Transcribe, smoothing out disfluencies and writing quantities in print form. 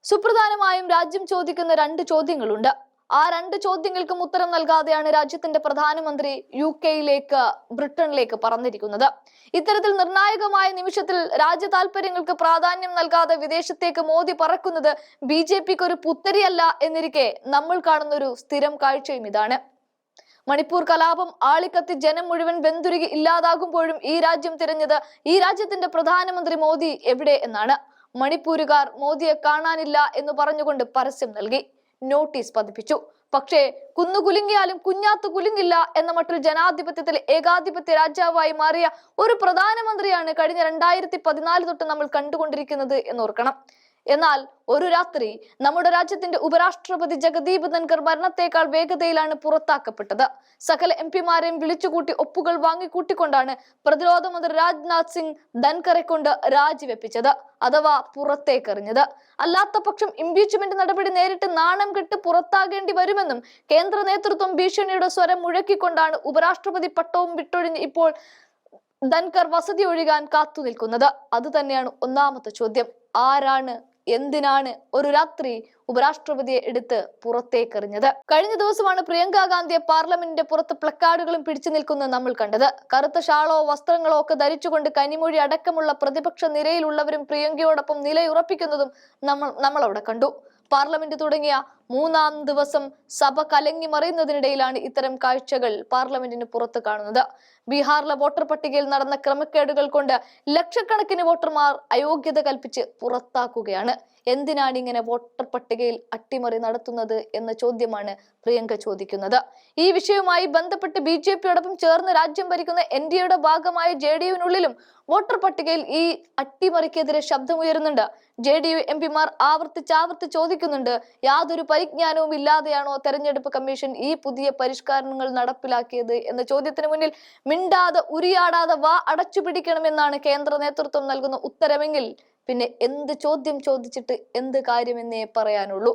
സുപ്രധാനമായും രാജ്യം ചോദിക്കുന്ന രണ്ട് ചോദ്യങ്ങളുണ്ട്. ആ രണ്ട് ചോദ്യങ്ങൾക്കും ഉത്തരം നൽകാതെയാണ് രാജ്യത്തിന്റെ പ്രധാനമന്ത്രി UK-യിലേക്ക്, ബ്രിട്ടനിലേക്ക് പറന്നിരിക്കുന്നത്. ഇത്തരത്തിൽ നിർണായകമായ നിമിഷത്തിൽ രാജ്യ താൽപര്യങ്ങൾക്ക് പ്രാധാന്യം നൽകാതെ വിദേശത്തേക്ക് മോദി പറക്കുന്നത് BJPക്ക് ഒരു പുത്തരിയല്ല എന്നിരിക്കെ നമ്മൾ കാണുന്ന ഒരു സ്ഥിരം കാഴ്ചയും ഇതാണ്. മണിപ്പൂർ കലാപം ആളിക്കത്തി ജനം മുഴുവൻ വെന്തുരുകി ഇല്ലാതാകുമ്പോഴും ഈ രാജ്യം തിരഞ്ഞത് ഈ രാജ്യത്തിന്റെ പ്രധാനമന്ത്രി മോദി എവിടെ എന്നാണ്. മണിപ്പൂരുകാർ മോദിയെ കാണാനില്ല എന്ന് പറഞ്ഞുകൊണ്ട് പരസ്യം നൽകി, നോട്ടീസ് പതിപ്പിച്ചു. പക്ഷേ കുന്നുകുലുങ്ങിയാലും കുഞ്ഞാത്ത് കുലുങ്ങില്ല എന്ന മട്ടിൽ ജനാധിപത്യത്തിൽ ഏകാധിപത്യ രാജാവായി മാറിയ ഒരു പ്രധാനമന്ത്രിയാണ് കഴിഞ്ഞ 2014 തൊട്ട് നമ്മൾ കണ്ടുകൊണ്ടിരിക്കുന്നത് എന്നോർക്കണം. എന്നാൽ ഒരു രാത്രി നമ്മുടെ രാജ്യത്തിന്റെ ഉപരാഷ്ട്രപതി ജഗദീപ് ധൻകർ മരണത്തെക്കാൾ വേഗതയിലാണ് പുറത്താക്കപ്പെട്ടത്. സകല MP-മാരെയും വിളിച്ചുകൂട്ടി ഒപ്പുകൾ വാങ്ങിക്കൂട്ടിക്കൊണ്ടാണ് പ്രതിരോധ മന്ത്രി രാജ്നാഥ് സിംഗ് ധൻകറെ കൊണ്ട് രാജിവെപ്പിച്ചത്, അഥവാ പുറത്തേക്കെറിഞ്ഞത്. അല്ലാത്ത പക്ഷം ഇംപീച്ച്മെന്റ് നടപടി നേരിട്ട് നാണം കെട്ട് പുറത്താകേണ്ടി വരുമെന്നും കേന്ദ്ര നേതൃത്വം ഭീഷണിയുടെ സ്വരം മുഴക്കിക്കൊണ്ടാണ് ഉപരാഷ്ട്രപതി പട്ടവും വിട്ടൊഴിഞ്ഞ് ഇപ്പോൾ ധൻകർ വസതി ഒഴിയാൻ കാത്തു നിൽക്കുന്നത്. അത് തന്നെയാണ് ഒന്നാമത്തെ ചോദ്യം. ആരാണ്, എന്തിനാണ് ഒരു രാത്രി ഉപരാഷ്ട്രപതിയെ എടുത്ത് പുറത്തേക്കെറിഞ്ഞത്? കഴിഞ്ഞ ദിവസമാണ് പ്രിയങ്ക ഗാന്ധിയെ പാർലമെന്റിന്റെ പുറത്ത് പ്ലക്കാർഡുകളും പിടിച്ചു നിൽക്കുന്നത് നമ്മൾ കണ്ടത്. കറുത്ത ഷാളോ വസ്ത്രങ്ങളോ ഒക്കെ ധരിച്ചുകൊണ്ട് കനിമൊഴി അടക്കമുള്ള പ്രതിപക്ഷ നിരയിലുള്ളവരും പ്രിയങ്കയോടൊപ്പം നിലയുറപ്പിക്കുന്നതും നമ്മൾ അവിടെ കണ്ടു. പാർലമെന്റ് തുടങ്ങിയ 3-ാം ദിവസം സഭ കലങ്ങി മറിയുന്നതിനിടയിലാണ് ഇത്തരം കാഴ്ചകൾ പാർലമെന്റിന് പുറത്ത് കാണുന്നത്. ബീഹാറിലെ വോട്ടർ പട്ടികയിൽ നടന്ന ക്രമക്കേടുകൾ കൊണ്ട് ലക്ഷക്കണക്കിന് വോട്ടർമാർ അയോഗ്യത കൽപ്പിച്ച് പുറത്താക്കുകയാണ്. എന്തിനാണ് ഇങ്ങനെ വോട്ടർ പട്ടികയിൽ അട്ടിമറി നടത്തുന്നത് എന്ന ചോദ്യമാണ് പ്രിയങ്ക ചോദിക്കുന്നത്. ഈ വിഷയവുമായി ബന്ധപ്പെട്ട് BJPയോടൊപ്പം ചേർന്ന് രാജ്യം ഭരിക്കുന്ന NDAയുടെ ഭാഗമായ JDUവിനുള്ളിലും വോട്ടർ പട്ടികയിൽ ഈ അട്ടിമറിക്കെതിരെ ശബ്ദമുയരുന്നുണ്ട്. JDU MP-മാർ ആവർത്തിച്ച് ചോദിക്കുന്നുണ്ട്, യാതൊരു പരിജ്ഞാനവും ഇല്ലാതെയാണോ തെരഞ്ഞെടുപ്പ് കമ്മീഷൻ ഈ പുതിയ പരിഷ്കരണങ്ങൾ നടപ്പിലാക്കിയത് എന്ന ചോദ്യത്തിന് മുന്നിൽ മിണ്ടാതെ ഉരിയാടാതെ വാ അടച്ചു പിടിക്കണമെന്നാണ് കേന്ദ്ര നേതൃത്വം നൽകുന്ന ഉത്തരമെങ്കിൽ പിന്നെ എന്ത് ചോദ്യം ചോദിച്ചിട്ട് എന്ത് കാര്യമെന്നേ പറയാനുള്ളൂ.